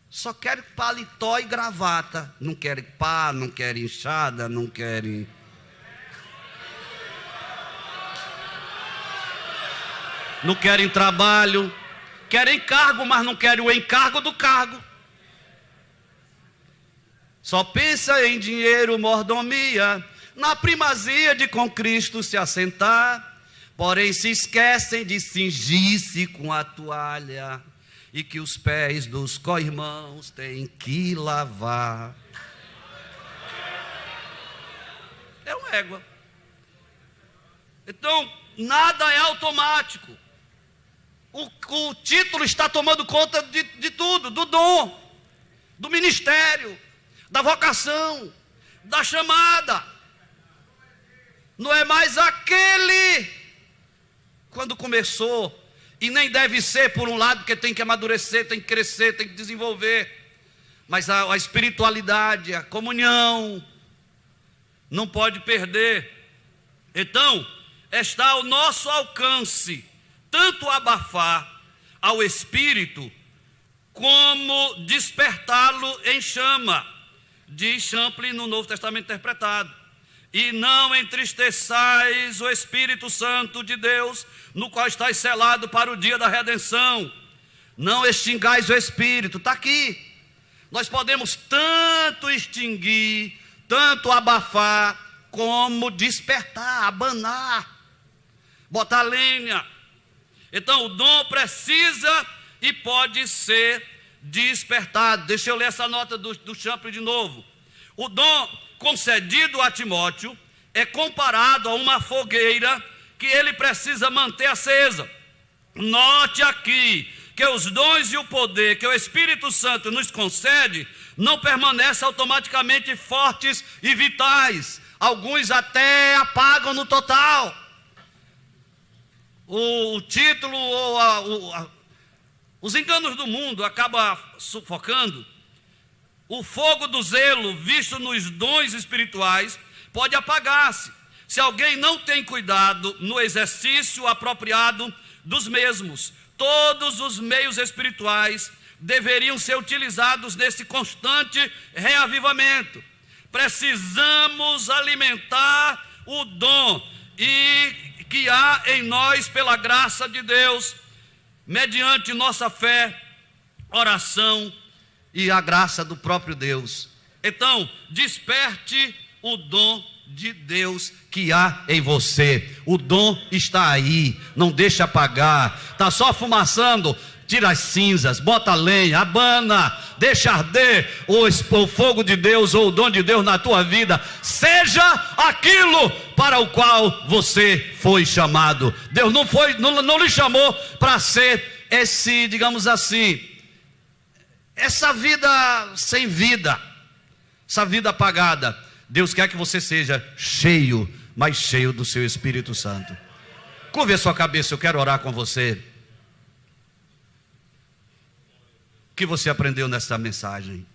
Só quero paletó e gravata. Não querem pá, não querem enxada, não querem... não querem trabalho. Querem cargo, mas não querem o encargo do cargo. Só pensa em dinheiro, mordomia, na primazia de com Cristo se assentar, porém se esquecem de cingir-se com a toalha, e que os pés dos co-irmãos têm que lavar. É uma égua. Então, nada é automático. O título está tomando conta de tudo, do dom, do ministério, da vocação, da chamada. Não é mais aquele quando começou, e nem deve ser por um lado, porque tem que amadurecer, tem que crescer, tem que desenvolver, mas a espiritualidade, a comunhão, não pode perder. Então, está ao nosso alcance, tanto abafar ao Espírito, como despertá-lo em chama, diz Champlin no Novo Testamento interpretado. E não entristeçais o Espírito Santo de Deus, no qual estáis selado para o dia da redenção. Não extingais o Espírito, está aqui. Nós podemos tanto extinguir, tanto abafar, como despertar, abanar, botar lenha. Então o dom precisa e pode ser despertado. Deixa eu ler essa nota do Champlin de novo. O dom concedido a Timóteo é comparado a uma fogueira que ele precisa manter acesa. Note aqui que os dons e o poder que o Espírito Santo nos concede não permanecem automaticamente fortes e vitais. Alguns até apagam no total. O título ou os enganos do mundo acabam sufocando. o fogo do zelo visto nos dons espirituais pode apagar-se se alguém não tem cuidado no exercício apropriado dos mesmos. Todos os meios espirituais deveriam ser utilizados nesse constante reavivamento. Precisamos alimentar o dom que há em nós pela graça de Deus, mediante nossa fé, oração e a graça do próprio Deus. Então, desperte o dom de Deus que há em você. O dom está aí, não deixa apagar. Está só fumaçando, tira as cinzas, bota lenha, abana, deixa arder o fogo de Deus ou o dom de Deus na tua vida. Seja aquilo para o qual você foi chamado. Deus não lhe chamou para ser esse, digamos assim, essa vida sem vida, essa vida apagada. Deus quer que você seja cheio, mas cheio do seu Espírito Santo. Curve a sua cabeça, eu quero orar com você. O que você aprendeu nessa mensagem?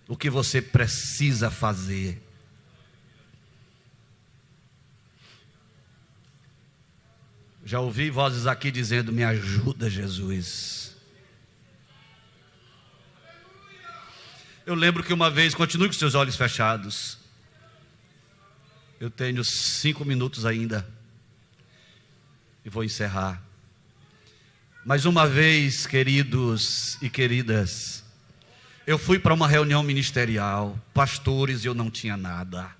O que você precisa fazer? Já ouvi vozes aqui dizendo: me ajuda, Jesus. Eu lembro que uma vez, continue com seus olhos fechados. Eu tenho 5 minutos ainda e vou encerrar. Mais uma vez, queridos e queridas, eu fui para uma reunião ministerial, pastores, e eu não tinha nada.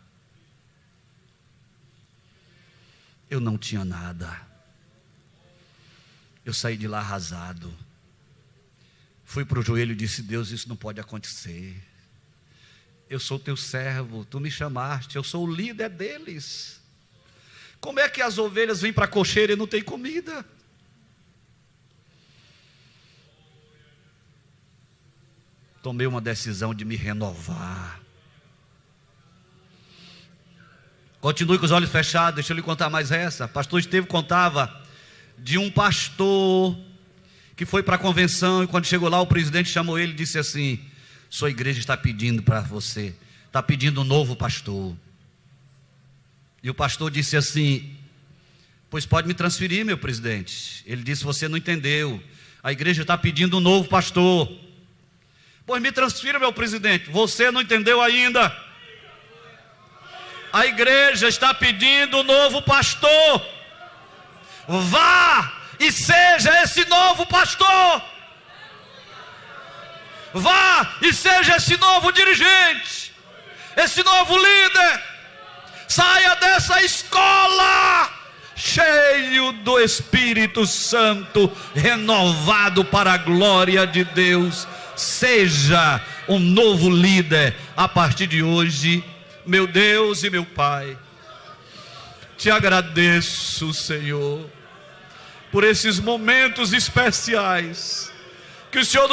Eu não tinha nada. Eu saí de lá arrasado. Fui para o joelho e disse: Deus, isso não pode acontecer. Eu sou teu servo, tu me chamaste, eu sou o líder deles. Como é que as ovelhas vêm para a cocheira e não tem comida? Tomei uma decisão de me renovar. Continue com os olhos fechados, deixa eu lhe contar mais essa. Pastor Estevão contava de um pastor que foi para a convenção, e quando chegou lá o presidente chamou ele e disse assim: sua igreja está pedindo para você, está pedindo um novo pastor. E o pastor disse assim: pois pode me transferir, meu presidente. Ele disse: você não entendeu, a igreja está pedindo um novo pastor. Pois me transfira, meu presidente. Você não entendeu ainda. A igreja está pedindo um novo pastor. Vá e seja esse novo pastor. Vá e seja esse novo dirigente, esse novo líder. Saia dessa escola cheio do Espírito Santo, renovado para a glória de Deus. Seja um novo líder a partir de hoje. Meu Deus e meu Pai, te agradeço, Senhor, por esses momentos especiais que o Senhor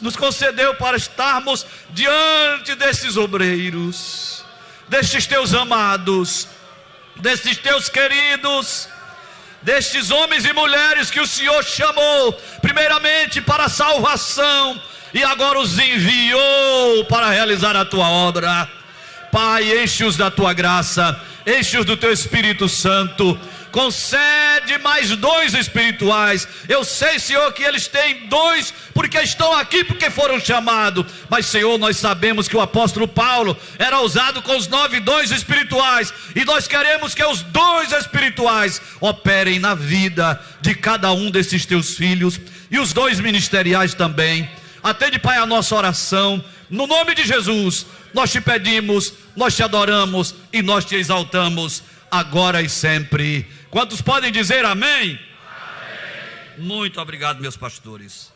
nos concedeu para estarmos diante desses obreiros, destes teus amados, destes teus queridos, destes homens e mulheres que o Senhor chamou primeiramente para a salvação e agora os enviou para realizar a tua obra. Pai, enche-os da tua graça, enche-os do teu Espírito Santo. Concede mais dons espirituais. Eu sei, Senhor, que eles têm dons porque estão aqui, porque foram chamados. Mas, Senhor, nós sabemos que o apóstolo Paulo era usado com os 9 dons espirituais. E nós queremos que os dons espirituais operem na vida de cada um desses teus filhos. E os dons ministeriais também. Atende, Pai, a nossa oração. No nome de Jesus, nós te pedimos, nós te adoramos e nós te exaltamos, agora e sempre. Quantos podem dizer amém? Amém. Muito obrigado, meus pastores.